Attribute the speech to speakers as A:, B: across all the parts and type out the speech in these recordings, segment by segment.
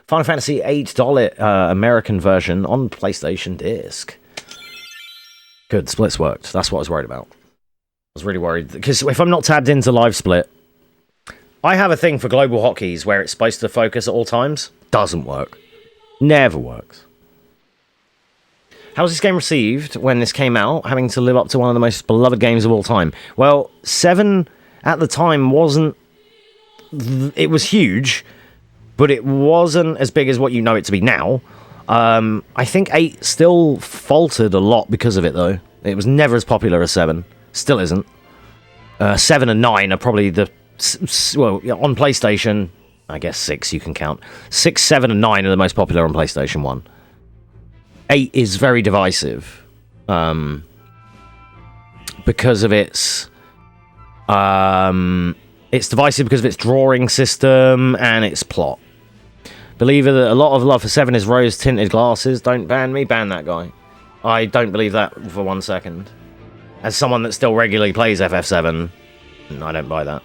A: Final Fantasy VIII Dollet American version on PlayStation disc. Good, splits worked. That's what I was worried about. I was really worried because if I'm not tabbed into live split, I have a thing for global hotkeys where it's supposed to focus at all times. Doesn't work. Never works. How was this game received when this came out, having to live up to one of the most beloved games of all time? Well, 7 at the time wasn't... It was huge, but it wasn't as big as what you know it to be now. I think 8 still faltered a lot because of it, though. It was never as popular as 7. Still isn't. 7 and 9 are probably the... Well, on PlayStation, I guess 6 you can count. 6, 7, and 9 are the most popular on PlayStation 1. 8 is very divisive. Because of its... it's divisive because of its drawing system and its plot. Believe it, a lot of love for 7 is rose-tinted glasses. Don't ban me, ban that guy. I don't believe that for 1 second. As someone that still regularly plays FF7, I don't buy that.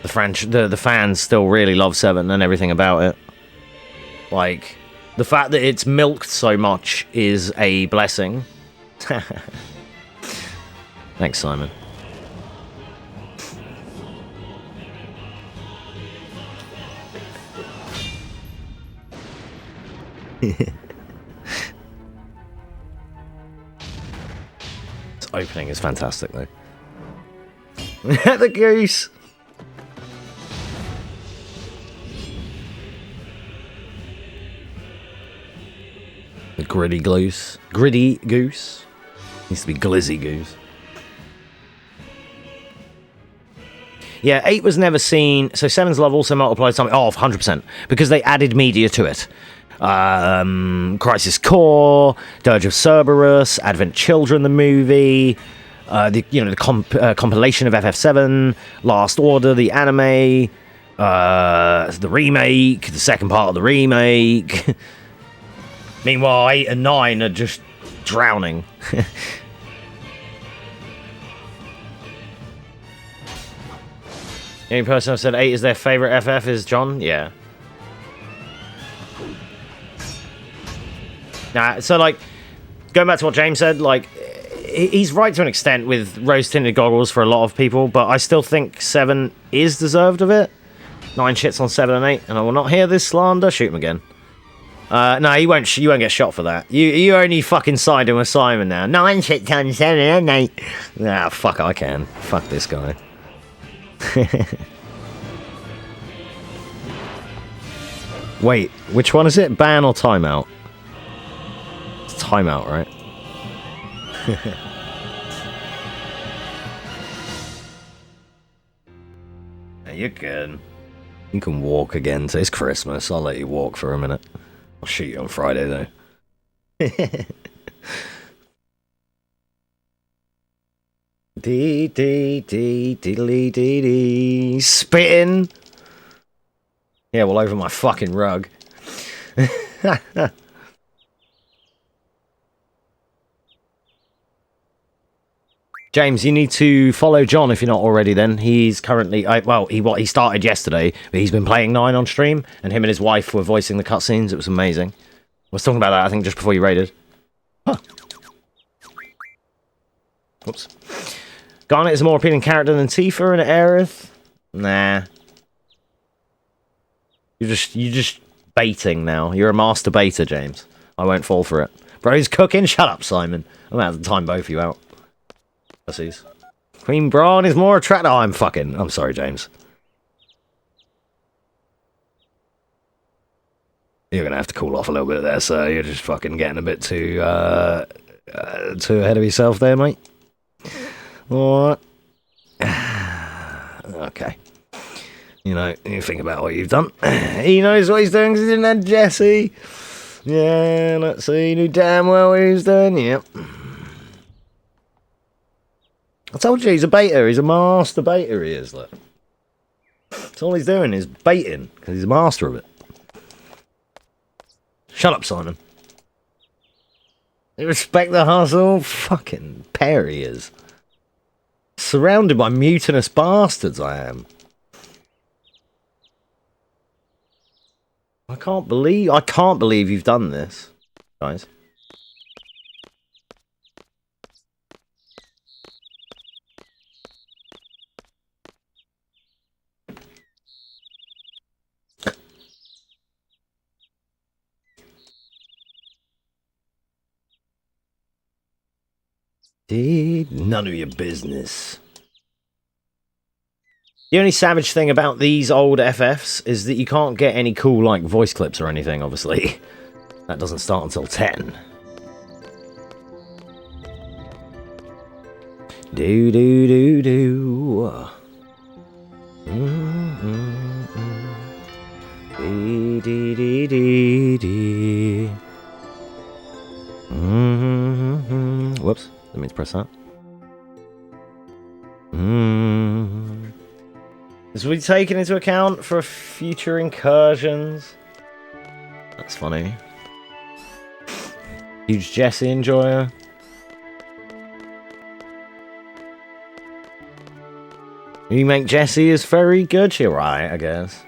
A: The fans still really love 7 and everything about it. Like, the fact that it's milked so much is a blessing. Thanks, Simon. This opening is fantastic, though. The goose! The gritty goose. Gritty goose. Needs to be glizzy goose. Yeah, 8 was never seen. So 7's love also multiplied something. Oh, 100%. Because they added media to it. Crisis Core, Dirge of Cerberus, Advent Children, the movie, the compilation of FF7, Last Order, the anime, the remake, the second part of the remake. Meanwhile, 8 and 9 are just drowning. The only person who said 8 is their favourite FF is John? Yeah. Nah, so, like, going back to what James said, like, he's right to an extent with rose-tinted goggles for a lot of people, but I still think 7 is deserved of it. 9 shits on 7 and 8, and I will not hear this slander. Shoot him again. No, you won't get shot for that. You only fucking siding with Simon now. 9 shits on 7 and 8. Nah, fuck, I can. Fuck this guy. Wait, which one is it? Ban or timeout? It's timeout, right? Yeah, you're good. You can walk again. So it's Christmas. I'll let you walk for a minute. I'll shoot you on Friday, though. Dee dee dee dee dee dee. Spitting. Yeah, well, over my fucking rug. James, you need to follow John if you're not already. Then he's currently he started yesterday, but he's been playing 9 on stream, and him and his wife were voicing the cutscenes. It was amazing. I was talking about that, I think, just before you raided. Huh. Whoops. Garnet is a more appealing character than Tifa and Aerith. Nah. You're just baiting now. You're a master baiter, James. I won't fall for it. Bro's cooking? Shut up, Simon. I'm out of time both of you out. Pussies. Queen Braun is more attractive. Oh, I'm sorry, James. You're gonna have to cool off a little bit there, sir. You're just fucking getting a bit too ahead of yourself there, mate. Alright. Okay. You know, you think about what you've done. He knows what he's doing because he didn't have Jesse. Yeah, let's see. He knew damn well what he was doing. Yep. I told you, he's a baiter. He's a master baiter, he is. Look. That's all he's doing is baiting, because he's a master of it. Shut up, Simon. You respect the hustle? Fucking pair he is. Surrounded by mutinous bastards, I am. I can't believe you've done this, guys. None of your business. The only savage thing about these old FFs is that you can't get any cool, like, voice clips or anything, obviously. That doesn't start until 10. Do do do do. Dee dee dee dee dee. Whoops, didn't mean to press that. This will be taken into account for future incursions. That's funny. Huge Jessie enjoyer. Remake Jessie is very good. She right, I guess.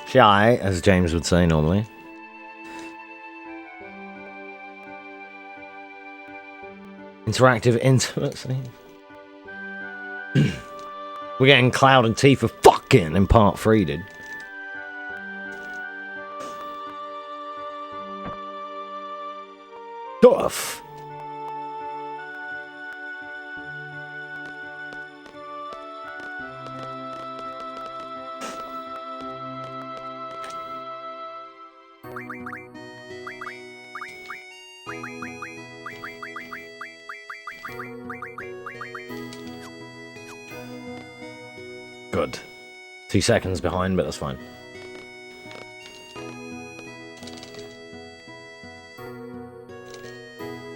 A: She aight, as James would say normally. Interactive intimacy. We're getting Cloud and Tifa fucking in part 3, dude. Tough. Good. 2 seconds behind, but that's fine.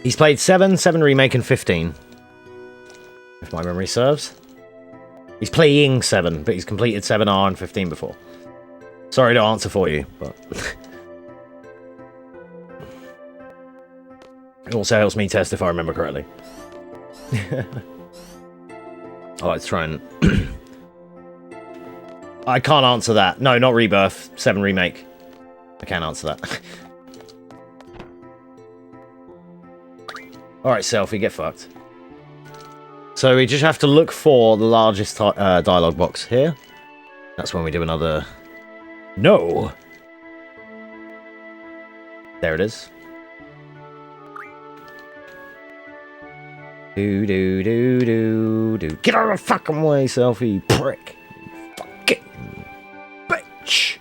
A: He's played 7 Remake, and 15. If my memory serves. He's playing 7, but he's completed 7R and 15 before. Sorry to answer for you, but... It also helps me test if I remember correctly. I like to try and... I can't answer that. No, not Rebirth. 7 Remake. I can't answer that. Alright, Selfie, get fucked. So we just have to look for the largest dialogue box here. That's when we do another... No! There it is. Do do do do do. Get out of the fucking way, Selfie, prick. Fucking bitch.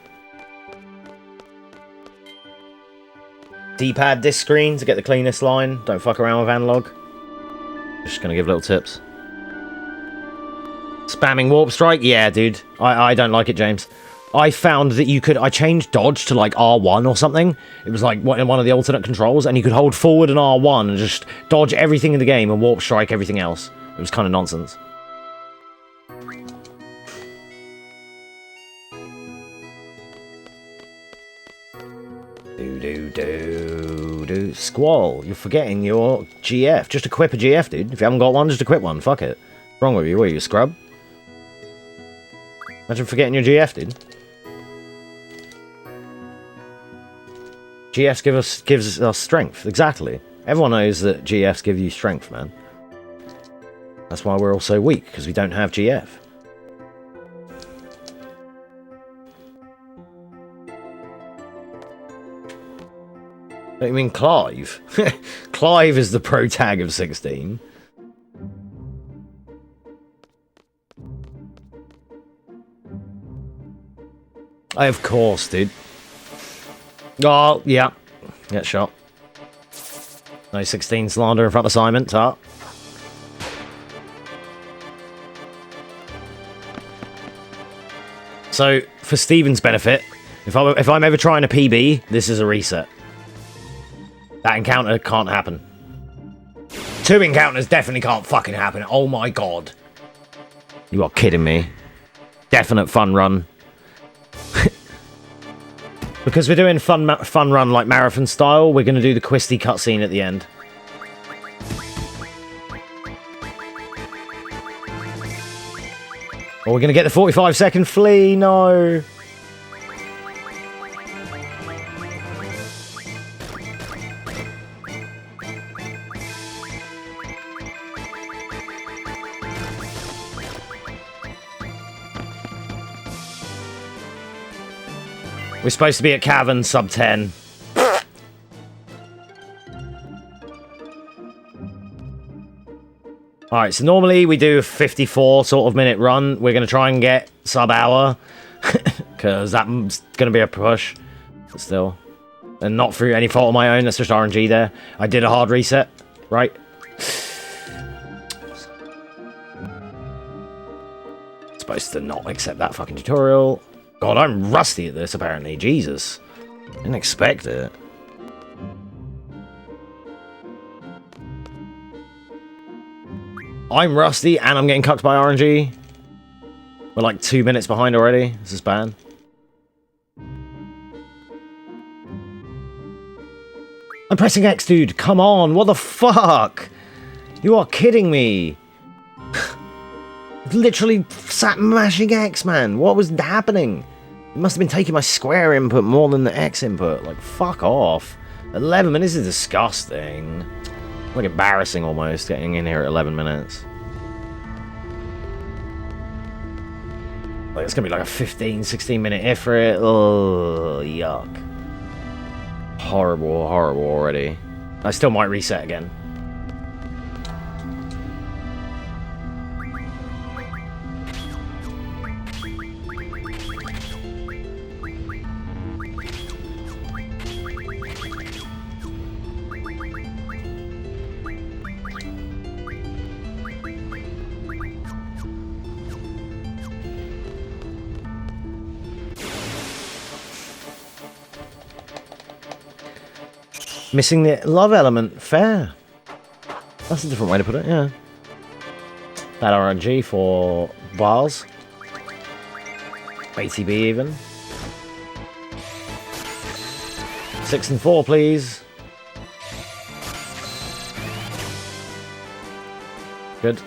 A: D-pad this screen to get the cleanest line. Don't fuck around with analog. Just gonna give little tips. Spamming Warp Strike? Yeah, dude. I don't like it, James. I found that you could... I changed dodge to, like, R1 or something. It was, like, one of the alternate controls, and you could hold forward and R1 and just dodge everything in the game and Warp Strike everything else. It was kind of nonsense. Do. Squall, you're forgetting your GF. Just equip a GF, dude. If you haven't got one, just equip one. Fuck it. What's wrong with you? What are you, a scrub? Imagine forgetting your GF, dude. GFs gives us strength. Exactly. Everyone knows that GFs give you strength, man. That's why we're all so weak, because we don't have GF. What do you mean Clive? Clive is the pro tag of 16. Of course, dude. Oh, yeah. Get shot. No 16 slander in front of Simon. Tart. So, for Steven's benefit, if I'm ever trying a PB, this is a reset. That encounter can't happen. 2 encounters definitely can't fucking happen. Oh my god. You are kidding me. Definite fun run. Because we're doing fun run like marathon style, we're going to do the Quisty cutscene at the end. Or we're going to get the 45-second flea. No. We're supposed to be at Cavern, sub 10. Alright, so normally we do a 54 sort of minute run. We're going to try and get sub hour. Because that's going to be a push. But still. And not through any fault of my own. That's just RNG there. I did a hard reset. Right. Supposed to not accept that fucking tutorial. God, I'm rusty at this apparently. Jesus. Didn't expect it. I'm rusty and I'm getting cucked by RNG. We're like 2 minutes behind already. This is bad. I'm pressing X, dude. Come on. What the fuck? You are kidding me. Literally sat mashing X, man. What was happening? It must have been taking my square input more than the X input. Like, fuck off. 11 minutes is disgusting. Like, embarrassing almost, getting in here at 11 minutes. Like, it's gonna be like a 15, 16 minute effort. Oh, yuck. Horrible, horrible already. I still might reset again. Missing the love element. Fair. That's a different way to put it, yeah. Bad RNG for bars. ATB even. 6 and 4, please. Good.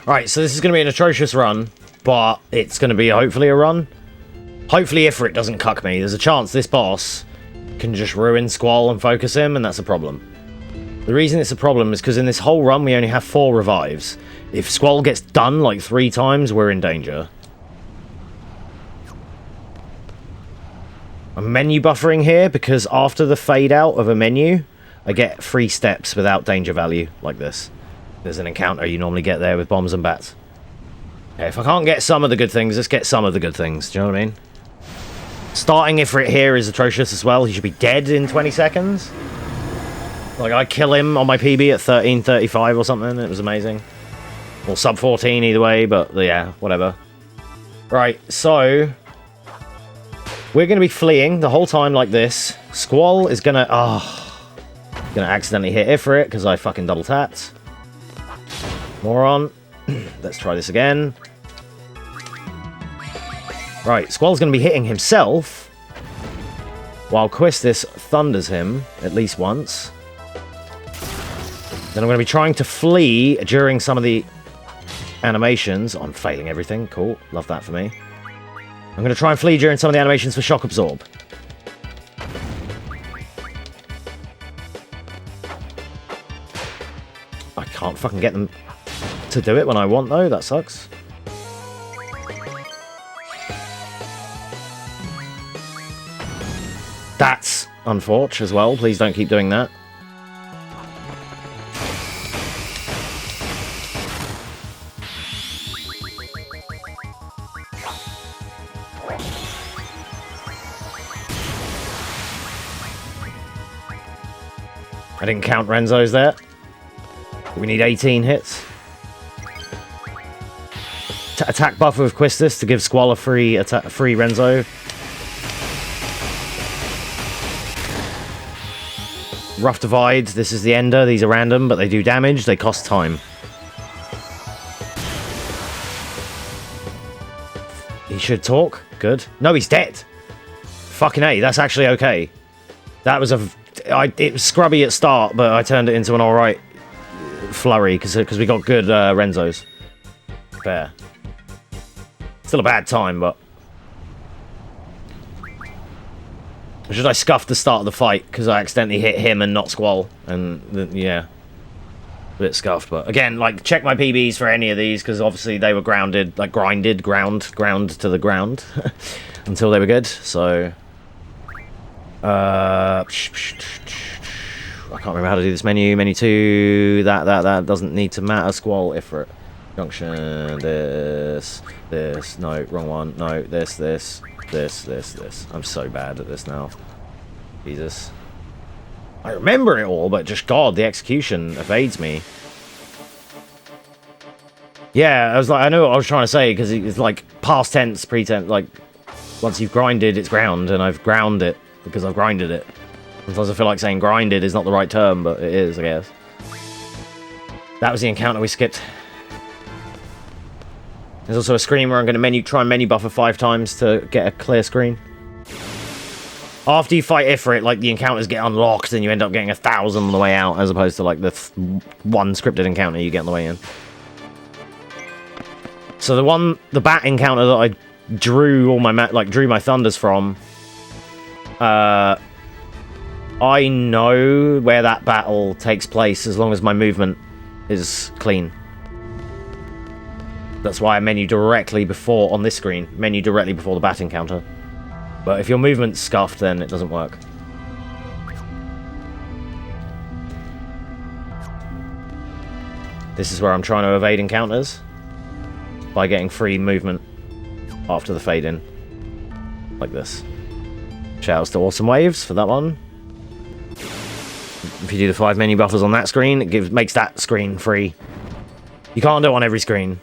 A: Right, so this is going to be an atrocious run, but it's going to be hopefully a run. Hopefully Ifrit doesn't cuck me. There's a chance this boss can just ruin Squall and focus him, and that's a problem. The reason it's a problem is because in this whole run we only have 4 revives. If Squall gets done like 3 times, we're in danger. I'm menu buffering here because after the fade out of a menu, I get 3 steps without danger value like this. There's an encounter you normally get there with bombs and bats. Okay, if I can't get some of the good things, let's get some of the good things. Do you know what I mean? Starting Ifrit here is atrocious as well. He should be dead in 20 seconds. Like, I kill him on my PB at 13:35 or something. It was amazing. Or sub 14 either way, but yeah, whatever. Right, so we're going to be fleeing the whole time like this. Squall is going to... gonna accidentally hit Ifrit because I fucking double tapped. Moron. Let's try this again. Right, Squall's going to be hitting himself while Quistis thunders him at least once. Then I'm going to be trying to flee during some of the animations. I'm failing everything. Cool. Love that for me. I'm going to try and flee during some of the animations for Shock Absorb. I can't fucking get them to do it when I want, though. That sucks. That's unfortunate as well. Please don't keep doing that. I didn't count Renzo's there. We need 18 hits. Attack buffer with Quistis to give Squall a free Renzo. Rough Divide. This is the ender. These are random, but they do damage. They cost time. He should talk. Good. No, he's dead. Fucking A. That's actually okay. That was a... it was scrubby at start, but I turned it into an alright flurry because we got good Renzos. Fair. Still a bad time, but... Should I scuff the start of the fight because I accidentally hit him and not Squall? And yeah, a bit scuffed. But again, like, check my PBs for any of these because obviously they were grounded, like ground to the ground until they were good. So I can't remember how to do this menu. Menu 2. That doesn't need to matter. Squall, Ifrit, junction. This. No, wrong one. No, this. I'm so bad at this now. Jesus. I remember it all, but just God, the execution evades me. Yeah, I was like, I know what I was trying to say because it's like past tense, pretense. Like once you've grinded, it's ground, and I've ground it because I've grinded it. Sometimes I feel like saying grinded is not the right term, but it is, I guess. That was the encounter we skipped. There's also a screen where I'm going to try and menu buffer 5 times to get a clear screen. After you fight Ifrit, like, the encounters get unlocked and you end up getting 1,000 on the way out, as opposed to, like, the one scripted encounter you get on the way in. So the bat encounter that I drew all my drew my thunders from, I know where that battle takes place as long as my movement is clean. That's why I menu directly before, on this screen, menu directly before the bat encounter. But if your movement's scuffed, then it doesn't work. This is where I'm trying to evade encounters by getting free movement after the fade in. Like this. Shouts to Awesome Waves for that one. If you do the 5 menu buffers on that screen, it makes that screen free. You can't do it on every screen,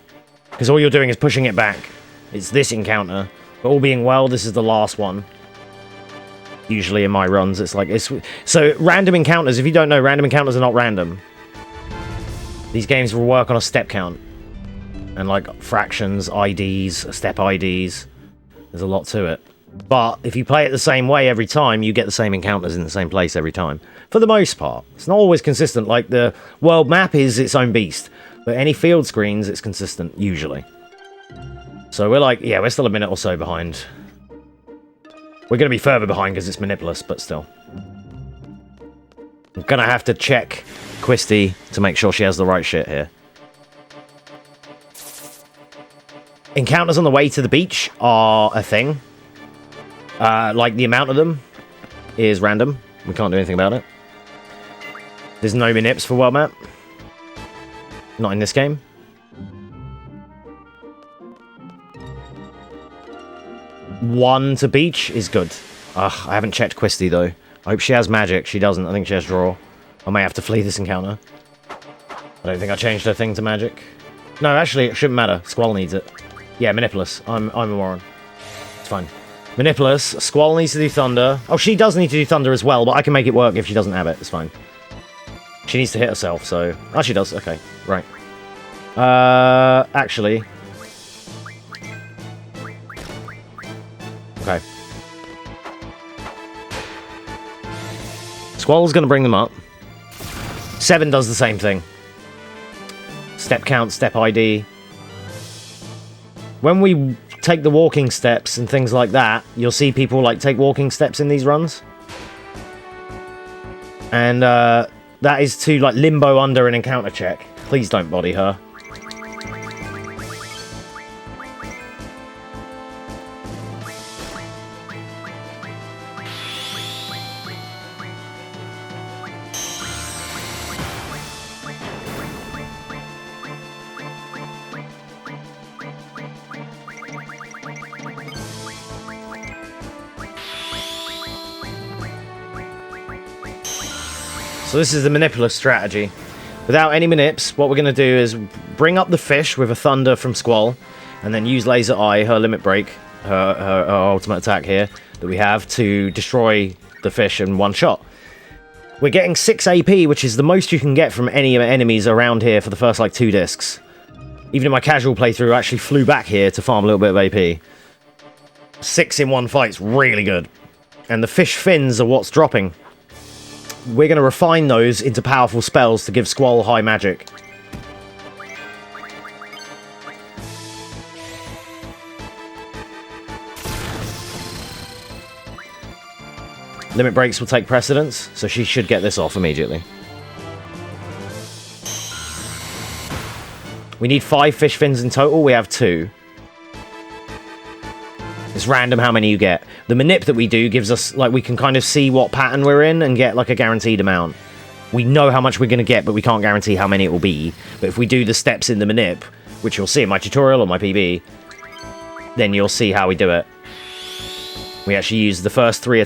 A: because all you're doing is pushing it back. It's this encounter. But all being well, this is the last one. Usually in my runs, it's like... So, random encounters, if you don't know, random encounters are not random. These games will work on a step count. And like fractions, IDs, step IDs. There's a lot to it. But if you play it the same way every time, you get the same encounters in the same place every time. For the most part. It's not always consistent. Like, the world map is its own beast. But any field screens, it's consistent, usually. So we're like, yeah, we're still a minute or so behind. We're going to be further behind because it's Manipless, but still. I'm going to have to check Quisty to make sure she has the right shit here. Encounters on the way to the beach are a thing. Like, the amount of them is random. We can't do anything about it. There's no minips for world map. Not in this game. One to beach is good. Ugh, I haven't checked Quisty, though. I hope she has magic. She doesn't. I think she has draw. I may have to flee this encounter. I don't think I changed her thing to magic. No, actually, it shouldn't matter. Squall needs it. Yeah, Manipless. I'm a moron. It's fine. Manipless. Squall needs to do thunder. Oh, she does need to do thunder as well, but I can make it work if she doesn't have it. It's fine. She needs to hit herself, so... Oh, she does. Okay, right. Actually... Okay. Squall's going to bring them up. 7 does the same thing. Step count, step ID. When we take the walking steps and things like that, you'll see people like take walking steps in these runs. And that is to like limbo under an encounter check. Please don't body her. So this is the Manipless strategy. Without any manips, what we're going to do is bring up the fish with a thunder from Squall, and then use Laser Eye, her limit break, her ultimate attack here, that we have to destroy the fish in one shot. We're getting 6 AP, which is the most you can get from any enemies around here for the first, like, 2 discs. Even in my casual playthrough, I actually flew back here to farm a little bit of AP. 6 in one fight's really good. And the fish fins are what's dropping. We're going to refine those into powerful spells to give Squall high magic. Limit breaks will take precedence, so she should get this off immediately. We need 5 fish fins in total. We have 2. It's random how many you get. The manip that we do gives us, like, we can kind of see what pattern we're in and get, like, a guaranteed amount. We know how much we're going to get, but we can't guarantee how many it will be. But if we do the steps in the manip, which you'll see in my tutorial or my PB, then you'll see how we do it. We actually use the first 3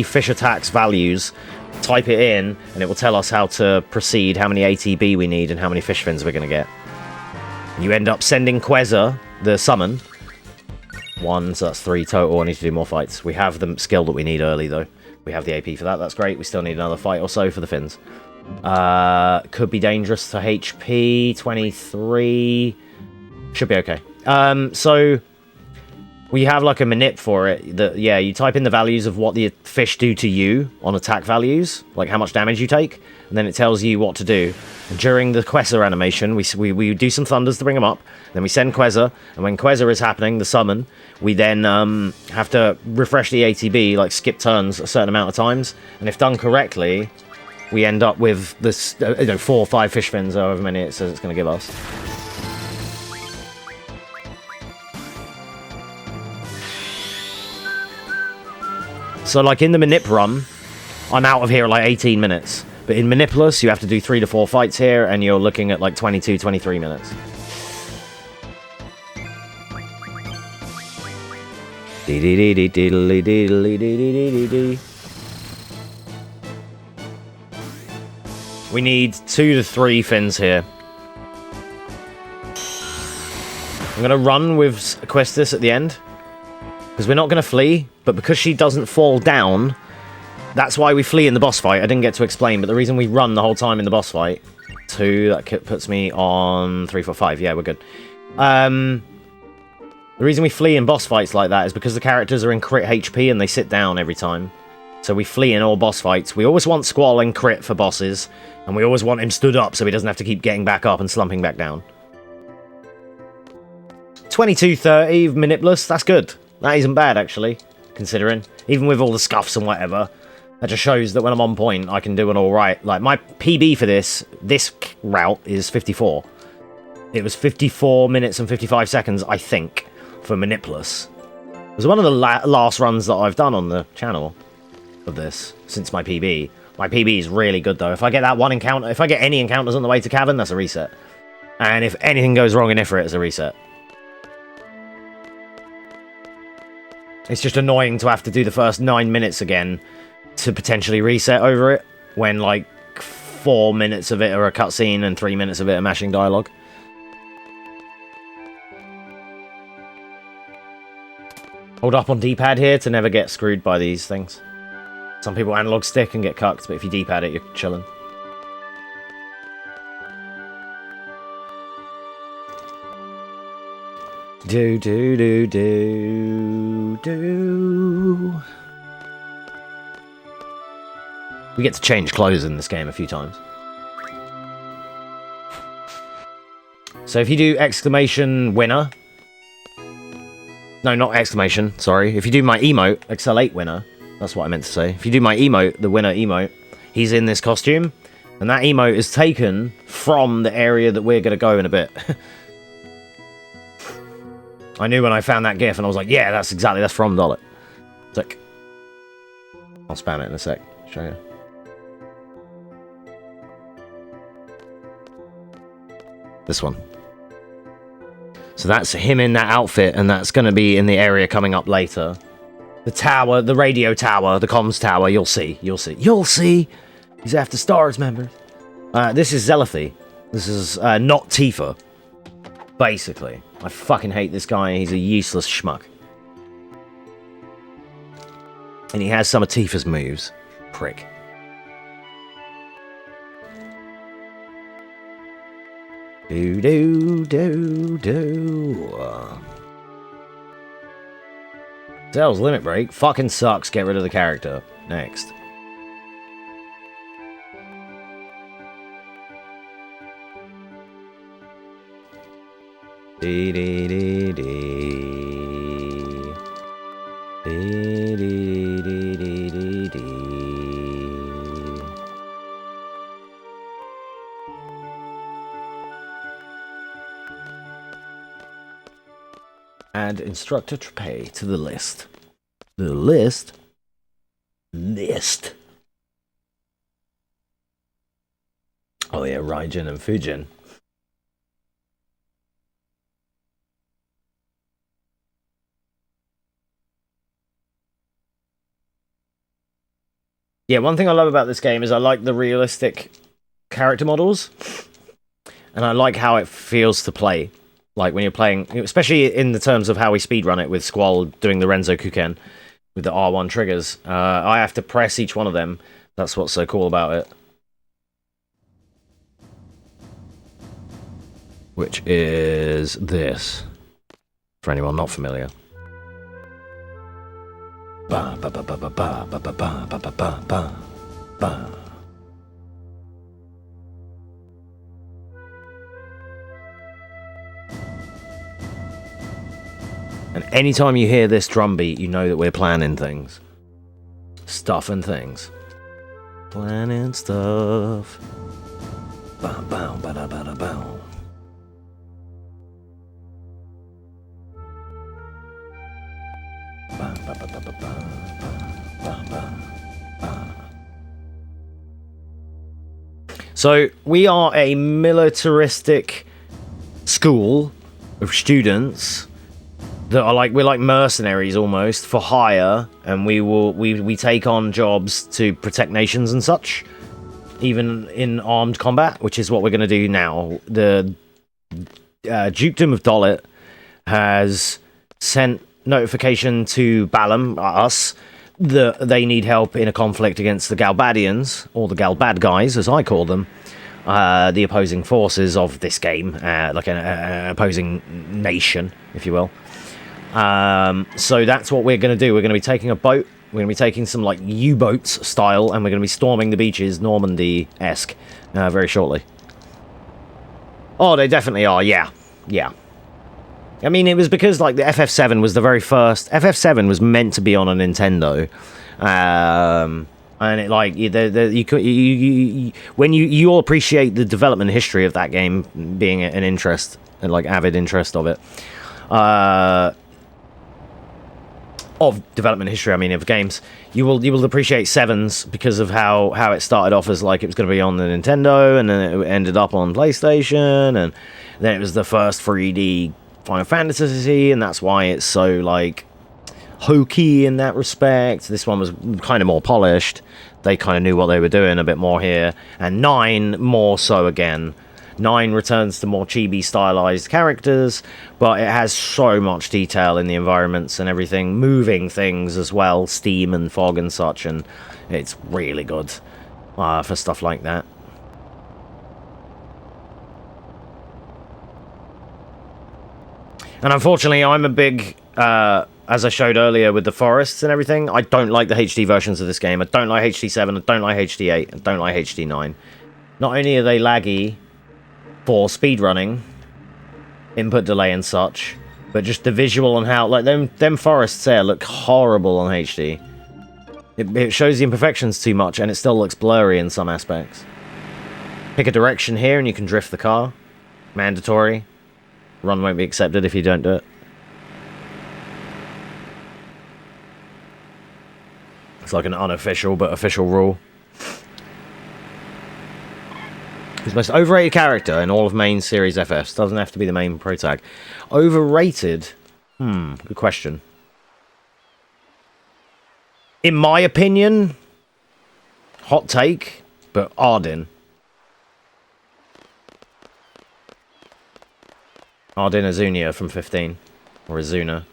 A: fish attacks values, type it in, and it will tell us how to proceed, how many ATB we need, and how many fish fins we're going to get. You end up sending Quezza, the summon. 1, so that's 3 total. I need to do more fights. We have the skill that we need early, though. We have the AP for that. That's great. We still need another fight or so for the fins. Could be dangerous to HP. 23. Should be okay. So we have like a manip for it. That, yeah, you type in the values of what the fish do to you on attack values, like how much damage you take, and then it tells you what to do. And during the Quezza animation, we do some thunders to bring them up, then we send Quezza, and when Quezza is happening, the summon, we then have to refresh the ATB, like skip turns a certain amount of times, and if done correctly, we end up with this 4 or 5 fish fins, however many it says it's going to give us. So, like, in the Manip run, I'm out of here at, like, 18 minutes. But in Manipless, you have to do 3 to 4 fights here, and you're looking at, like, 22, 23 minutes. We need 2 to 3 fins here. I'm going to run with Questis at the end. Because we're not going to flee, but because she doesn't fall down, that's why we flee in the boss fight. I didn't get to explain, but the reason we run the whole time in the boss fight... 2, that puts me on 3, 4, 5. Yeah, we're good. The reason we flee in boss fights like that is because the characters are in crit HP and they sit down every time. So we flee in all boss fights. We always want Squall and crit for bosses, and we always want him stood up so he doesn't have to keep getting back up and slumping back down. 22:30 Manipless, that's good. That isn't bad, actually, considering. Even with all the scuffs and whatever, that just shows that when I'm on point, I can do an alright. Like, my PB for this route is 54. It was 54 minutes and 55 seconds, I think, for Manipless. It was one of the last runs that I've done on the channel of this, since my PB. My PB is really good, though. If I get that one encounter, if I get any encounters on the way to Cavern, that's a reset. And if anything goes wrong in Ifrit, it's a reset. It's just annoying to have to do the first 9 minutes again to potentially reset over it when, like, 4 minutes of it are a cutscene and 3 minutes of it are mashing dialogue. Hold up on D-pad here to never get screwed by these things. Some people analog stick and get cucked, but if you D-pad it, you're chilling. Do. We get to change clothes in this game a few times. So if you do exclamation winner... No, not exclamation, sorry. If you do my emote, XL8 winner, that's what I meant to say. If you do my emote, the winner emote, he's in this costume. And that emote is taken from the area that we're going to go in a bit. I knew when I found that gif and I was like, yeah, that's from Dollet. Sick. I'll spam it in a sec. Show you. This one. So that's him in that outfit, and that's going to be in the area coming up later. The tower, the radio tower, the comms tower, you'll see. You'll see! He's after stars, members. This is Zelothy. This is not Tifa. Basically. I fucking hate this guy. He's a useless schmuck. And he has some of Tifa's moves. Prick. Do. Zell's limit break. Fucking sucks. Get rid of the character. Next. Add instructor Trapey to the list. The list. Oh yeah, Raijin and Fujin. Yeah, one thing I love about this game is I like the realistic character models, and I like how it feels to play. Like when you're playing, especially in the terms of how we speedrun it with Squall doing the Renzo Kuken with the R1 triggers. I have to press each one of them. That's what's so cool about it. Which is this, for anyone not familiar. Ba ba ba ba ba ba ba ba ba ba ba ba ba. And anytime you hear this drum beat, you know that we're planning things. Stuff and things. Planning stuff. Bow bow ba da ba da bow. So we are a militaristic school of students that are we're like mercenaries almost for hire, and we take on jobs to protect nations and such, even in armed combat, which is what we're going to do now. The Dukedom of Dollet has sent notification to Balam, us, that they need help in a conflict against the Galbadians, or the Galbad guys, as I call them, the opposing forces of this game, like an opposing nation, if you will. So that's what we're going to do. We're going to be taking a boat. We're going to be taking some like U-boats style, and we're going to be storming the beaches, Normandy-esque, very shortly. Oh, they definitely are. Yeah. I mean, it was because like the FF7 was the very first. FF7 was meant to be on a Nintendo, and it like when you all appreciate the development history of that game being an interest and like avid interest of it, of development history. I mean, of games, you will appreciate Sevens because of how it started off as like it was going to be on the Nintendo, and then it ended up on PlayStation, and then it was the first 3D Final Fantasy, and that's why it's so like hokey in that respect. This one was kind of more polished. They kind of knew what they were doing a bit more here, and 9 more so again. 9 returns to more chibi stylized characters, but it has so much detail in the environments and everything, moving things as well, steam and fog and such, and it's really good for stuff like that. And unfortunately, I'm a big, as I showed earlier with the forests and everything, I don't like the HD versions of this game. I don't like HD7, I don't like HD8, I don't like HD9. Not only are they laggy for speedrunning, input delay and such, but just the visual and how, like, them forests there look horrible on HD. It shows the imperfections too much, and it still looks blurry in some aspects. Pick a direction here and you can drift the car. Mandatory. Run won't be accepted if you don't do it. It's like an unofficial but official rule. Who's the most overrated character in all of main series FFs? Doesn't have to be the main protag. Overrated? Good question. In my opinion, hot take, but Ardyn. Ardyn Azunia from 15. Or Azuna.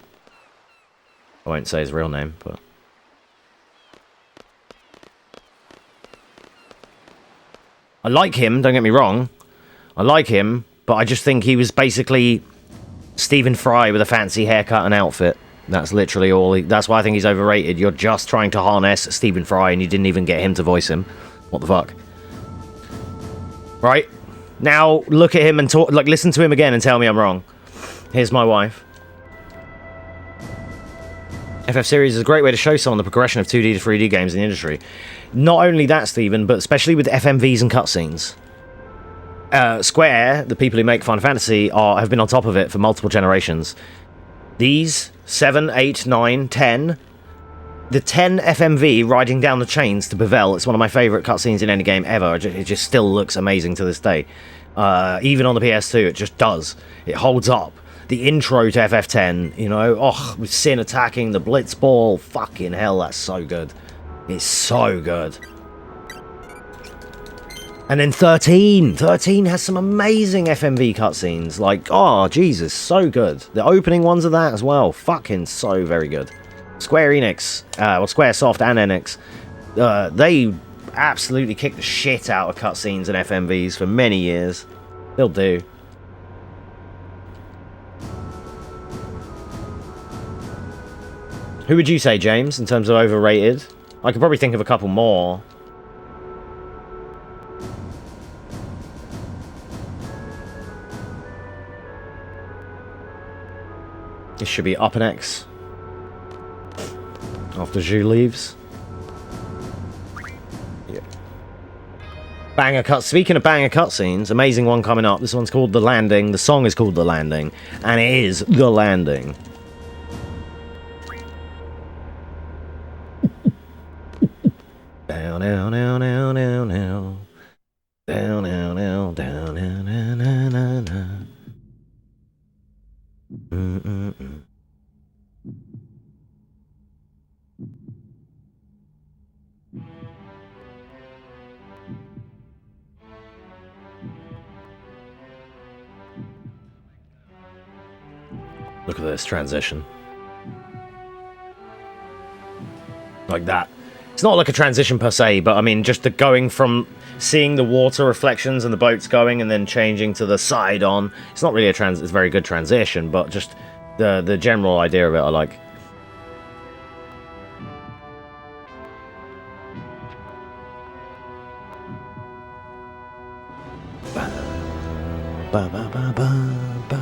A: I won't say his real name, but... I like him, don't get me wrong. I like him, but I just think he was basically Stephen Fry with a fancy haircut and outfit. That's literally all. That's why I think he's overrated. You're just trying to harness Stephen Fry and you didn't even get him to voice him. What the fuck? Right? Now, look at him and talk, like, listen to him again and tell me I'm wrong. Here's my wife. FF series is a great way to show someone the progression of 2D to 3D games in the industry. Not only that, Stephen, but especially with FMVs and cutscenes. Square, the people who make Final Fantasy, have been on top of it for multiple generations. These 7, 8, 9, 10. The 10 FMV riding down the chains to Bevel. It's one of my favourite cutscenes in any game ever. It just still looks amazing to this day. Even on the PS2, it just does. It holds up. The intro to FF10, you know, oh, with Sin attacking the Blitzball. Fucking hell, that's so good. It's so good. And then 13. 13 has some amazing FMV cutscenes. Like, oh, Jesus, so good. The opening ones of that as well. Fucking so very good. Square Enix, well, Squaresoft and Enix, they absolutely kick the shit out of cutscenes and FMVs for many years. They'll do. Who would you say, James, in terms of overrated? I could probably think of a couple more. This should be Up and X. After Zhu leaves. Yeah. Banger cut. Speaking of banger cutscenes, amazing one coming up. This one's called The Landing. The song is called The Landing. And it is The Landing. Down, down, down, down, down, down. Down, down, down, down, down, down, down, down. Mm-mm-mm. Look at this transition. Like that. It's not like a transition per se, but I mean, just the going from seeing the water reflections and the boats going and then changing to the side on. It's not really it's a very good transition, but just the general idea of it I like. Ba, ba, ba, ba, ba, ba.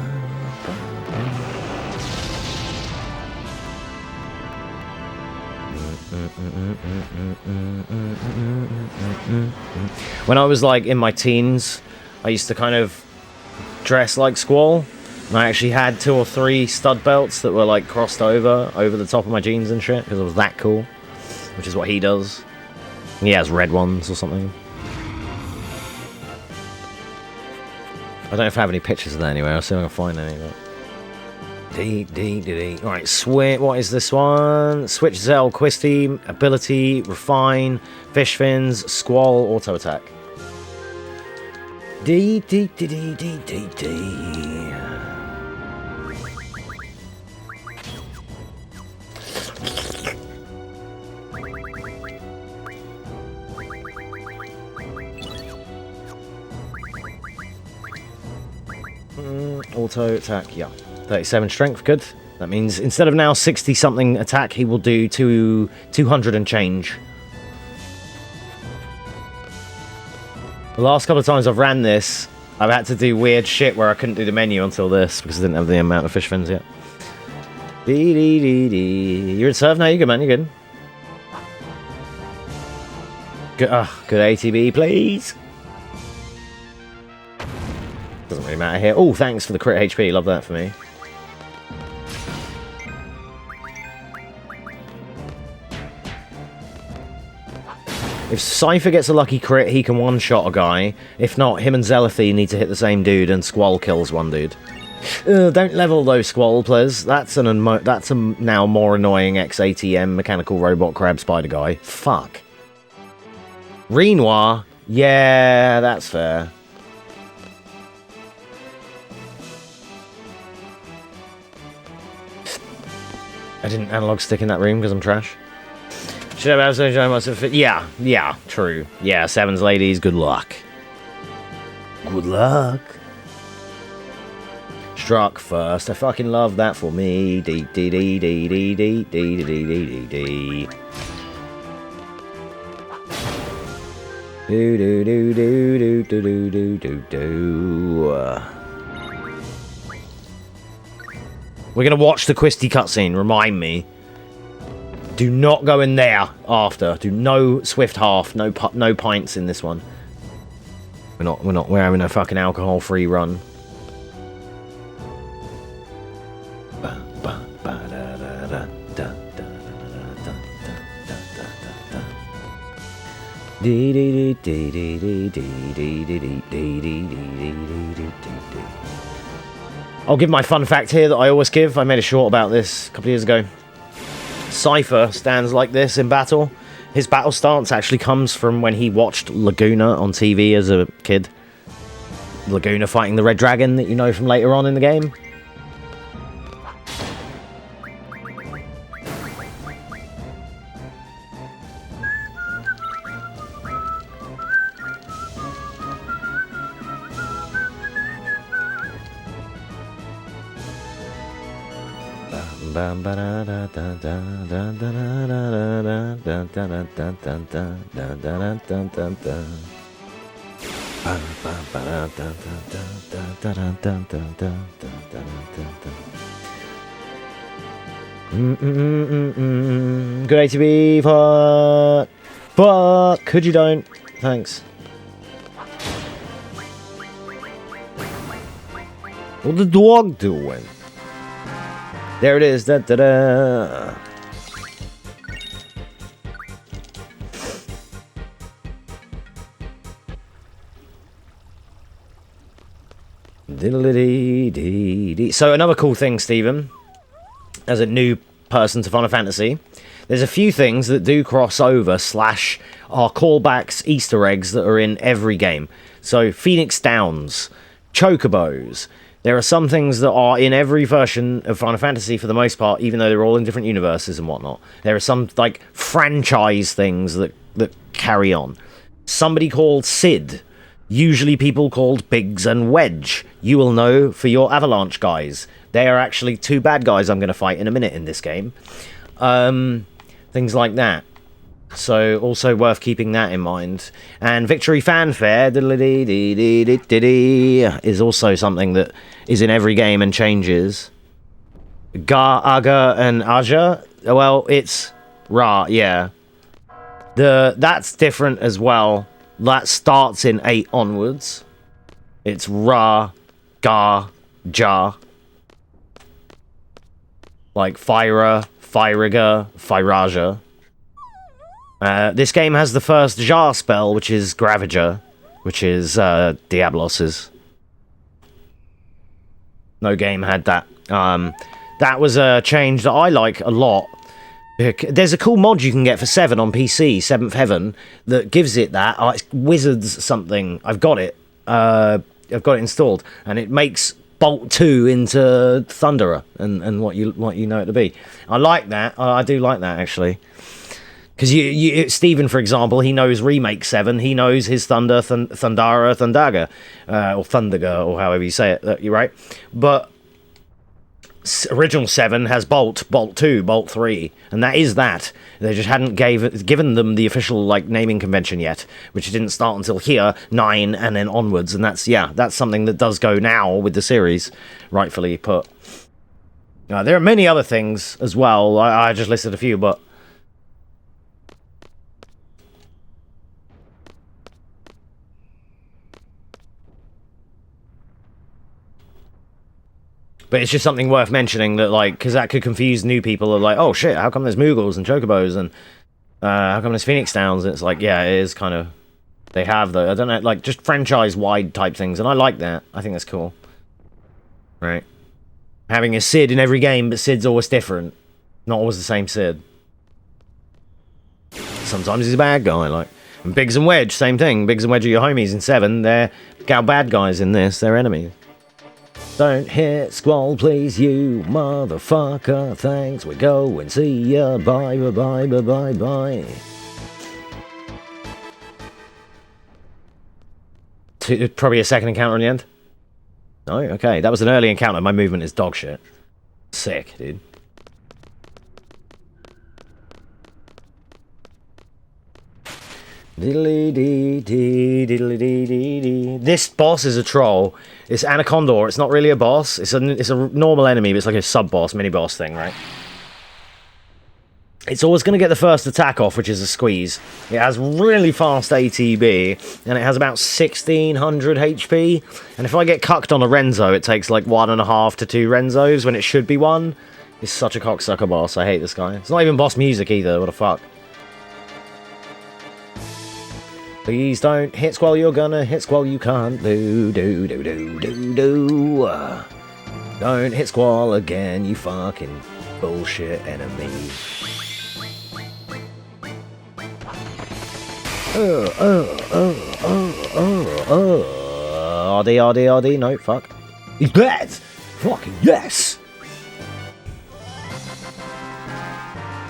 A: When I was like in my teens, I used to kind of dress like Squall, and I actually had 2 or 3 stud belts that were like crossed over the top of my jeans and shit because I was that cool, which is what he does. He has red ones or something. I don't know if I have any pictures of that anyway. I'll see if I can find any. But... Alright, switch. What is this one? Switch Zell, Quisty, Ability, Refine, Fish Fins, Squall, Auto Attack. Auto Attack, yeah. 37 strength, good. That means instead of now 60 something attack, he will do 200 and change. The last couple of times I've ran this, I've had to do weird shit where I couldn't do the menu until this because I didn't have the amount of fish fins yet. You're in serve now, you're good, man, you're good. Good ATB, please. Doesn't really matter here. Oh, thanks for the crit HP, love that for me. If Cypher gets a lucky crit, he can one-shot a guy. If not, him and Zealothy need to hit the same dude, and Squall kills one dude. Don't level those Squall, please. That's a now more annoying ex-ATM mechanical robot crab spider guy. Fuck. Renoir? Yeah, that's fair. I didn't analog stick in that room because I'm trash. Should have absolutely myself. Yeah, true. Yeah, Sevens ladies, good luck. Good luck. Struck first. I fucking love that for me. Dee dee dee dee dee dee dee dee dee dee. Do do do do do do do do do. We're gonna watch the Quisty cutscene. Remind me. Do not go in there after. Do no swift half. No pints in this one. We're having a fucking alcohol-free run. Bah, bah. I'll give my fun fact here that I always give. I made a short about this a couple of years ago. Cypher stands like this in battle. His battle stance actually comes from when he watched Laguna on TV as a kid. Laguna fighting the Red Dragon that you know from later on in the game. Good ATB, fuck, could you don't? Thanks. What the dog doing? There it is. Da da da. So another cool thing, Stephen, as a new person to Final Fantasy, there's a few things that do cross over / are callbacks, Easter eggs that are in every game. So Phoenix Downs, Chocobos. There are some things that are in every version of Final Fantasy for the most part, even though they're all in different universes and whatnot. There are some like franchise things that carry on. Somebody called Sid. Usually people called Biggs and Wedge. You will know for your Avalanche guys. They are actually two bad guys I'm going to fight in a minute in this game. Things like that. So also worth keeping that in mind. And Victory Fanfare is also something that is in every game and changes. Ga, Aga, and Aja. Well, it's Ra, yeah. That's different as well. That starts in 8 onwards. It's Ra, Ga, Ja. Like Fyra, Fyriga, Fyraja. This game has the first Jar spell, which is Gravager, which is Diablos's. No game had that. That was a change that I like a lot. There's a cool mod you can get for 7 on PC, 7th Heaven, that gives it that. It's Wizards something. I've got it. I've got it installed, and it makes Bolt 2 into Thunderer and what you know it to be. I like that. I do like that actually. Because Stephen, for example, he knows Remake 7. He knows his Thundara, Thundaga, or Thundaga, or however you say it. You're right. But original 7 has Bolt 2, Bolt 3, and that is that. They just hadn't given them the official like naming convention yet, which didn't start until here, 9, and then onwards. And that's something that does go now with the series, rightfully put. There are many other things as well. I just listed a few, but. But it's just something worth mentioning that, like, because that could confuse new people. Of like, oh shit, how come there's Moogles and Chocobos and how come there's Phoenix Downs? And it's like, yeah, it is kind of. They have though. I don't know, like just franchise-wide type things, and I like that. I think that's cool. Right, having a Sid in every game, but Sid's always different. Not always the same Sid. Sometimes he's a bad guy, like. And Biggs and Wedge, same thing. Biggs and Wedge are your homies in 7. They're bad guys in this. They're enemies. Don't hit Squall, please, you motherfucker. Thanks, we go and see ya. Bye, bye, bye, bye, bye, bye. Probably a second encounter in the end? No? Okay, that was an early encounter. My movement is dog shit. Sick, dude. This boss is a troll. It's Anaconda. It's not really a boss. It's a normal enemy, but it's like a sub-boss, mini-boss thing, right? It's always going to get the first attack off, which is a squeeze. It has really fast ATB, and it has about 1600 HP. And if I get cucked on a Renzo, it takes like 1.5 to 2 Renzos when it should be 1. It's such a cocksucker boss. I hate this guy. It's not even boss music either. What the fuck? Please don't hit squall, you're gonna hit squall, you can't do. Don't hit squall again, you fucking bullshit enemy. RD, no, fuck. He's dead! Fucking yes!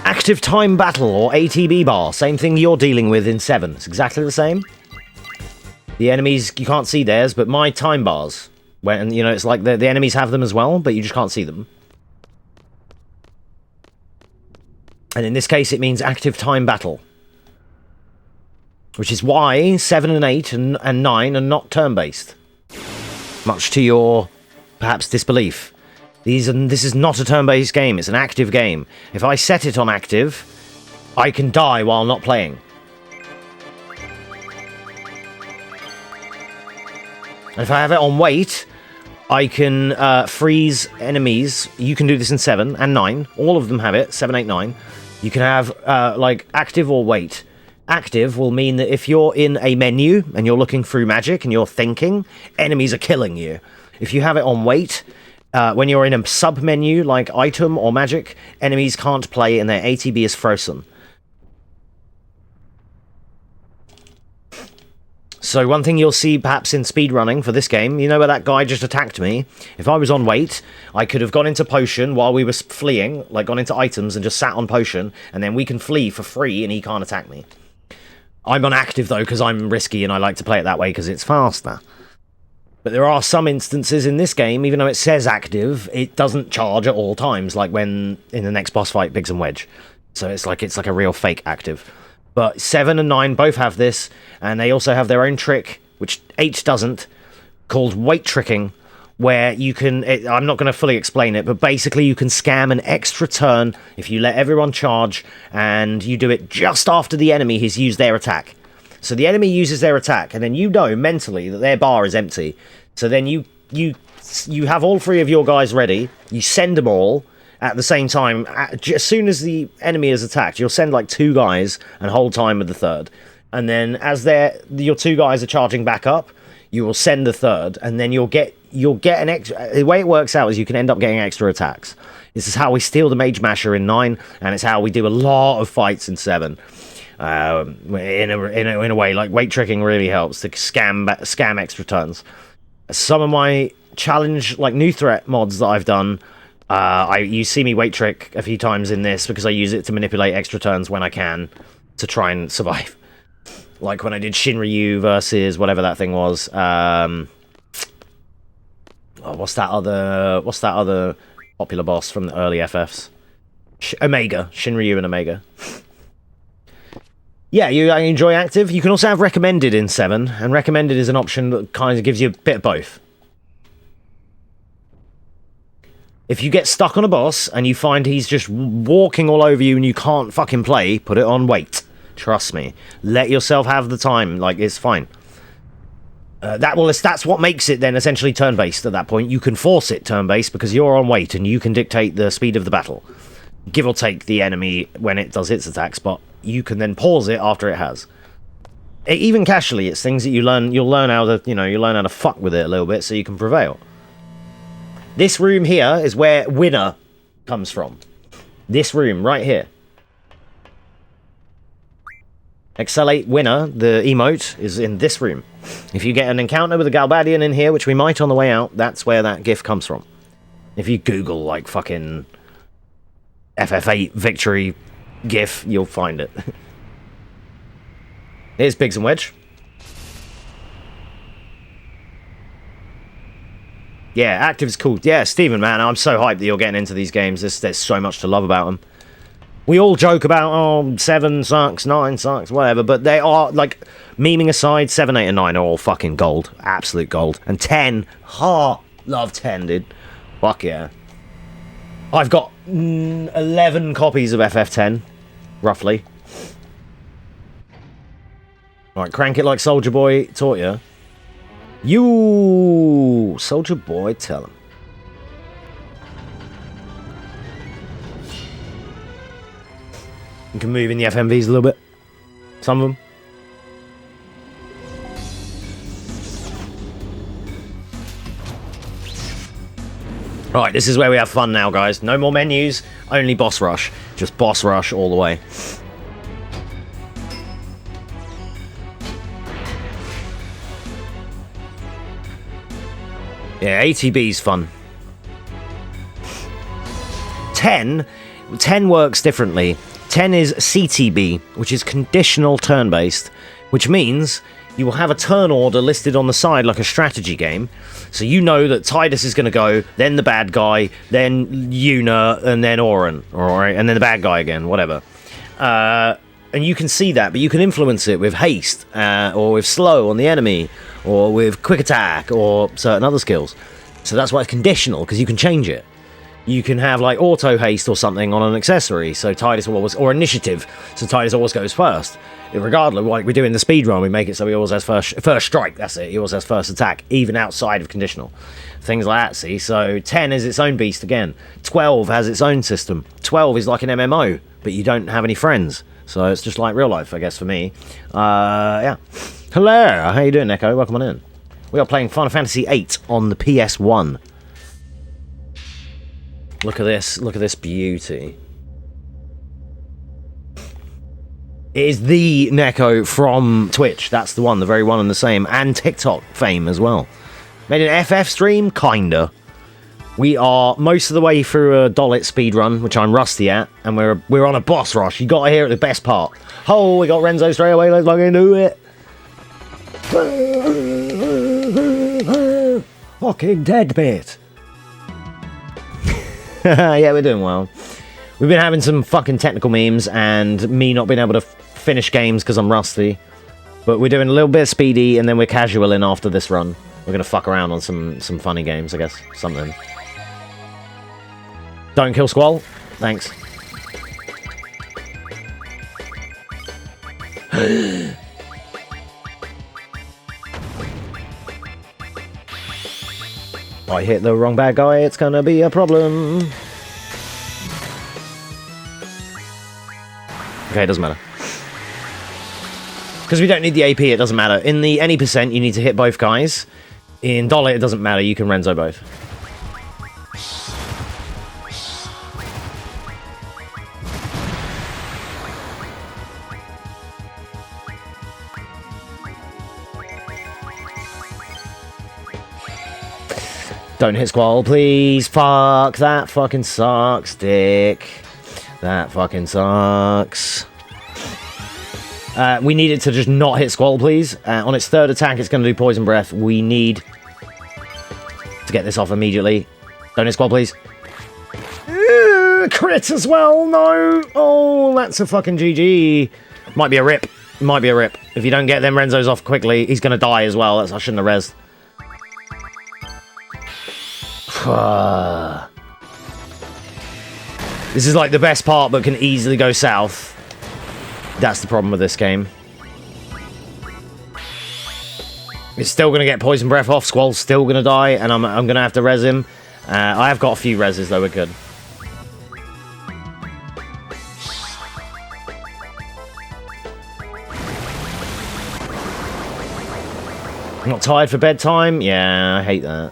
A: Active time battle, or ATB bar. Same thing you're dealing with in 7. It's exactly the same. The enemies, you can't see theirs, but my time bars. When, you know, it's like the enemies have them as well, but you just can't see them. And in this case, it means active time battle. Which is why 7 and 8 and 9 are not turn-based. Much to your, perhaps, disbelief. This is not a turn-based game, it's an active game. If I set it on active, I can die while not playing. And if I have it on wait, I can freeze enemies. You can do this in 7 and 9. All of them have it, 7, 8, 9. You can have, like, active or wait. Active will mean that if you're in a menu and you're looking through magic and you're thinking, enemies are killing you. If you have it on wait, when you're in a sub-menu, like item or magic, enemies can't play and their ATB is frozen. So one thing you'll see perhaps in speedrunning for this game, you know where that guy just attacked me? If I was on wait, I could have gone into potion while we were fleeing, like gone into items and just sat on potion, and then we can flee for free and he can't attack me. I'm on active though because I'm risky and I like to play it that way because it's faster. But there are some instances in this game, even though it says active, it doesn't charge at all times, like when in the next boss fight, Biggs and Wedge. So it's like a real fake active. But 7 and 9 both have this, and they also have their own trick, which 8 doesn't, called weight tricking, where you can, I'm not going to fully explain it, but basically you can scam an extra turn if you let everyone charge, and you do it just after the enemy has used their attack. So the enemy uses their attack, and then you know mentally that their bar is empty. So then you have all 3 of your guys ready, you send them all at the same time. As soon as the enemy is attacked, you'll send like 2 guys and hold time with the 3rd. And then as your 2 guys are charging back up, you will send the 3rd, and then you'll get an extra. The way it works out is you can end up getting extra attacks. This is how we steal the Mage Masher in 9, and it's how we do a lot of fights in 7. In a way, like weight tricking really helps to scam extra turns. Some of my challenge, like new threat mods that I've done, you see me weight trick a few times in this because I use it to manipulate extra turns when I can to try and survive. Like when I did Shinryu versus whatever that thing was. What's that other popular boss from the early FFs? Omega, Shinryu and Omega. Yeah, I enjoy active. You can also have recommended in 7, and recommended is an option that kind of gives you a bit of both. If you get stuck on a boss and you find he's just walking all over you and you can't fucking play, put it on wait. Trust me. Let yourself have the time. Like, it's fine. That's what makes it then essentially turn-based at that point. You can force it turn-based because you're on wait and you can dictate the speed of the battle. Give or take the enemy when it does its attacks, but you can then pause it after it has. Even casually, it's things that you'll learn how to fuck with it a little bit so you can prevail. This room here is where winner comes from. This room right here. Excellate winner, the emote, is in this room. If you get an encounter with a Galbadian in here, which we might on the way out, that's where that gif comes from. If you Google, like, fucking FF8 victory gif, you'll find it. Here's Biggs and Wedge. Yeah, active's cool. Yeah, Steven, man, I'm so hyped that you're getting into these games. There's so much to love about them. We all joke about, 7 sucks, 9 sucks, whatever, but they are, like, memeing aside, 7, 8, and 9 are all fucking gold. Absolute gold. And 10, love 10, dude. Fuck yeah. I've got 11 copies of FF10, roughly. Alright, crank it like Soldier Boy taught you. You, Soldier Boy, tell him. You can move in the FMVs a little bit. Some of them. Right, this is where we have fun now, guys. No more menus, only boss rush. Just boss rush all the way. Yeah, ATB's fun. 10 works differently. 10 is CTB, which is conditional turn-based, which means you will have a turn order listed on the side like a strategy game. So you know that Tidus is going to go, then the bad guy, then Yuna, and then Auron, alright, and then the bad guy again, whatever. And you can see that, but you can influence it with haste, or with slow on the enemy, or with quick attack, or certain other skills. So that's why it's conditional, because you can change it. You can have like auto haste or something on an accessory, so Tidus will always, or initiative, so Tidus always goes first. Regardless, like we do in the speedrun, we make it so he always has first strike, that's it, he always has first attack, even outside of conditional. Things like that, see? So 10 is its own beast again. 12 has its own system. 12 is like an MMO, but you don't have any friends. So it's just like real life, I guess, for me. Yeah. Hello, how you doing, Neko? Welcome on in. We are playing Final Fantasy VIII on the PS1. Look at this beauty. It is the Neko from Twitch. That's the one, the very one and the same. And TikTok fame as well. Made an FF stream? Kinda. We are most of the way through a Dollet speedrun, which I'm rusty at, and we're on a boss rush. You gotta hear it, the best part. Oh, we got Renzo straight away, let's fucking do it. Fucking deadbeat. Yeah, we're doing well. We've been having some fucking technical memes and me not being able to finish games because I'm rusty. But we're doing a little bit of speedy and then we're casual in after this run. We're going to fuck around on some funny games, I guess. Something. Don't kill Squall. Thanks. I hit the wrong bad guy, it's gonna be a problem. Okay, it doesn't matter. Because we don't need the AP, it doesn't matter. In the any percent, you need to hit both guys. In Dollet, it doesn't matter, you can Renzo both. Don't hit Squall, please. Fuck, that fucking sucks, dick. That fucking sucks. We need it to just not hit Squall, please. On its third attack, it's going to do Poison Breath. We need to get this off immediately. Don't hit Squall, please. Crit as well, no. Oh, that's a fucking GG. Might be a rip. Might be a rip. If you don't get them Renzos off quickly, he's going to die as well. I shouldn't have rezzed. This is like the best part, but can easily go south. That's the problem with this game. It's still going to get Poison Breath off. Squall's still going to die, and I'm going to have to res him. I have got a few reses, though. We're good. I'm not tired for bedtime? Yeah, I hate that.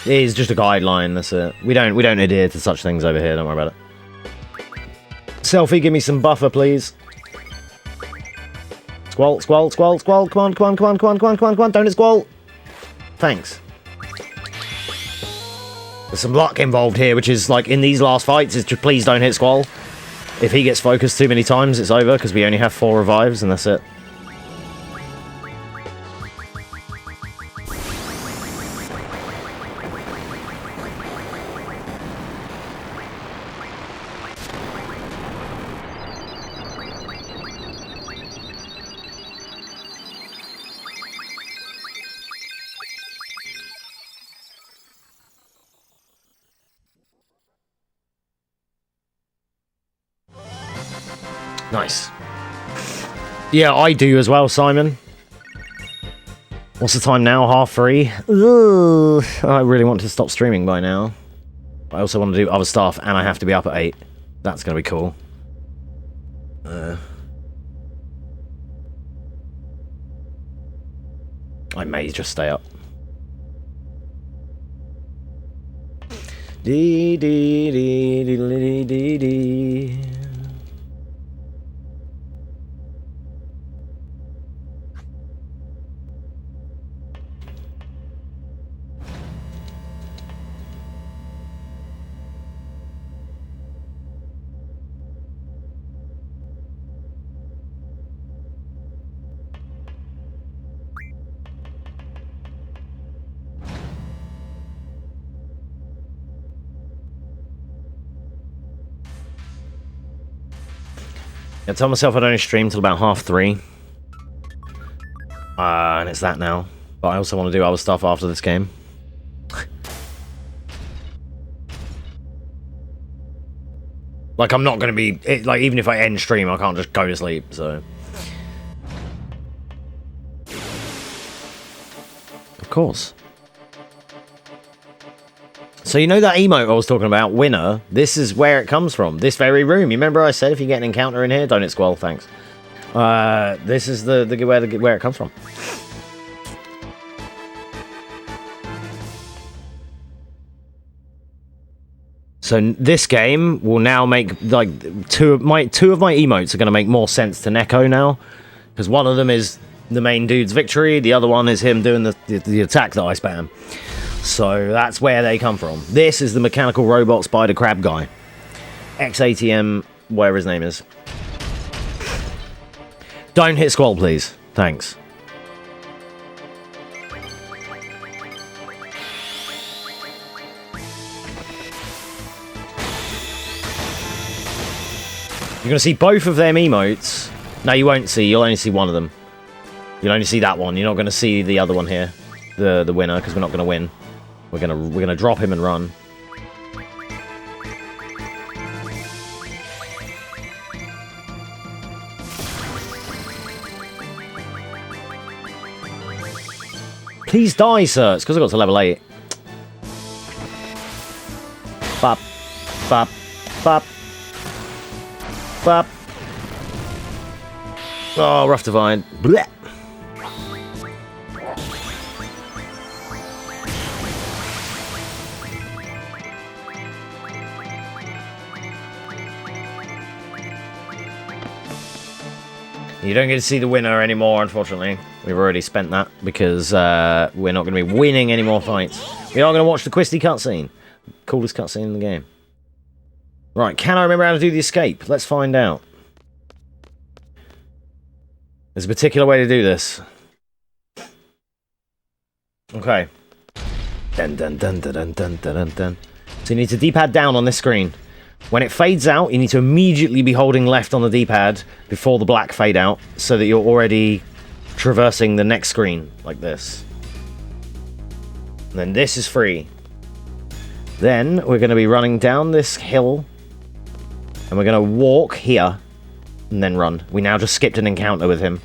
A: It is just a guideline, that's it. We don't adhere to such things over here, don't worry about it. Selfie, give me some buffer, please. Squall, Squall, Squall, Squall, come on, come on, come on, come on, come on, come on, come on, don't hit Squall. Thanks. There's some luck involved here, which is, like, in these last fights, is just please don't hit Squall. If he gets focused too many times, it's over, because we only have 4 revives, and that's it. Nice. Yeah, I do as well, Simon. What's the time now? 3:30? Ugh, I really want to stop streaming by now. I also want to do other stuff, and I have to be up at 8. That's going to be cool. I may just stay up. Dee dee dee dee dee dee dee. I tell myself I'd only stream till about 3:30. And it's that now. But I also want to do other stuff after this game. Like, I'm not going to be... like, even if I end stream, I can't just go to sleep, so... Of course. So you know that emote I was talking about, winner? This is where it comes from. This very room. You remember I said if you get an encounter in here, don't hit squall, thanks. This is where it comes from. So this game will now make like two of my emotes are going to make more sense to Neko now, because one of them is the main dude's victory, the other one is him doing the attack that I spam. So that's where they come from. This is the mechanical robot spider crab guy. XATM, whatever his name is. Don't hit squall, please. Thanks. You're going to see both of them emotes. No, you won't see. You'll only see one of them. You'll only see that one. You're not going to see the other one here. The winner, because we're not going to win. We're gonna drop him and run. Please die, sir. It's because I got to level 8. Bop, bop, bop, bop. Oh, rough divide. Blech. You don't get to see the winner anymore, unfortunately. We've already spent that because we're not going to be winning any more fights. We are going to watch the Quisty cutscene. Coolest cutscene in the game. Right, can I remember how to do the escape? Let's find out. There's a particular way to do this. Okay. Dun dun dun dun dun dun dun dun. So you need to D-pad down on this screen. When it fades out, you need to immediately be holding left on the D-pad before the black fade out, so that you're already traversing the next screen, like this. And then this is free. Then we're going to be running down this hill, and we're going to walk here, and then run. We now just skipped an encounter with him.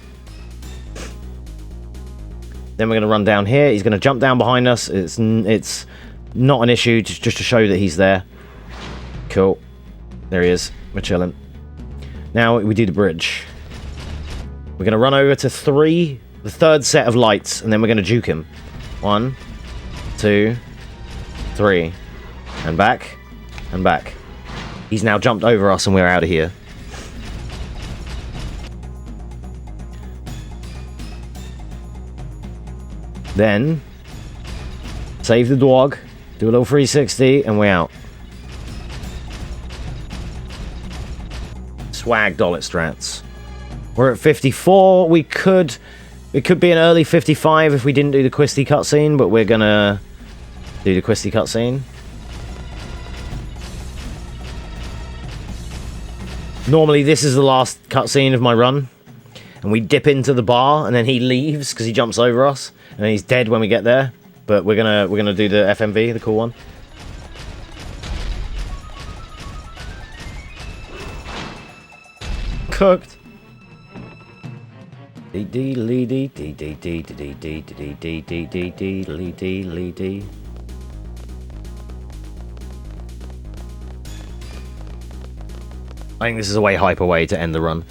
A: Then we're going to run down here. He's going to jump down behind us. It's not an issue, just to show that he's there. Cool. There he is. We're chilling. Now we do the bridge. We're going to run over to the third set of lights, and then we're going to juke him. 1, 2, 3. And back. And back. He's now jumped over us, and we're out of here. Then, save the dog, do a little 360, and we're out. Swag Dollet strats. We're at 54. It could be an early 55 if we didn't do the Quisty cutscene, but we're gonna do the Quisty cutscene. Normally this is the last cutscene of my run, and we dip into the bar, and then he leaves because he jumps over us, and he's dead when we get there. But we're gonna do the FMV, the cool one. Cooked. I think this is a way hyper way to end the run.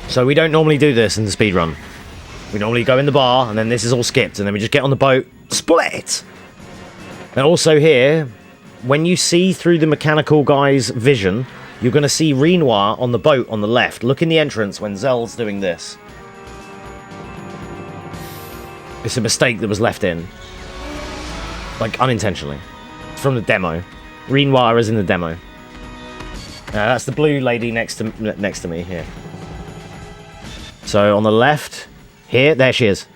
A: So we don't normally do this in the speedrun. We normally go in the bar, and then this is all skipped, and then we just get on the boat, split! And also here, when you see through the mechanical guy's vision, you're going to see Renoir on the boat on the left. Look in the entrance when Zell's doing this. It's a mistake that was left in. Like, unintentionally. It's from the demo. Renoir is in the demo. That's the blue lady next to me here. So on the left, here, there she is.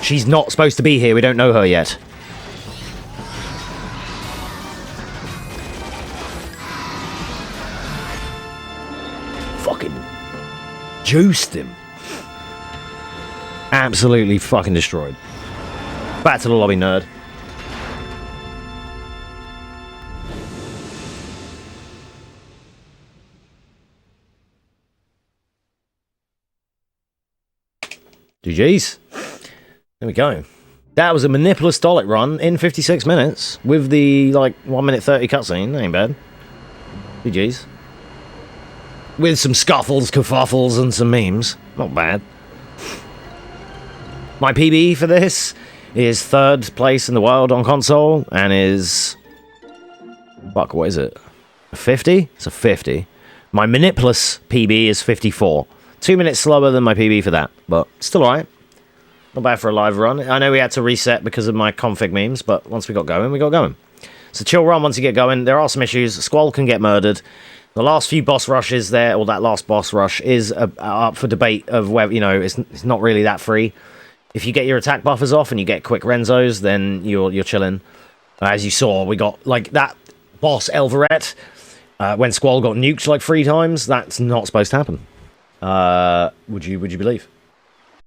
A: She's not supposed to be here. We don't know her yet. Fucking juiced him. Absolutely fucking destroyed. Back to the lobby, nerd. GG's. There we go. That was a Manipless Dollet run in 56 minutes with the, like, 1 minute 30 cutscene. That ain't bad. GG's. With some scuffles, kerfuffles, and some memes. Not bad. My PB for this is 3rd place in the world on console, and is... Fuck, what is it? A 50? It's a 50. My Manipless PB is 54. 2 minutes slower than my PB for that, but still alright. Not bad for a live run. I know we had to reset because of my config memes, but once we got going, we got going. It's a chill run once you get going. There are some issues. Squall can get murdered. The last few boss rushes there, or that last boss rush, is up for debate of whether, you know, it's not really that free. If you get your attack buffers off and you get quick Renzos, then you're chilling. As you saw, we got, like, that boss, Elvaret, when Squall got nuked, like, 3 times. That's not supposed to happen. Would you believe?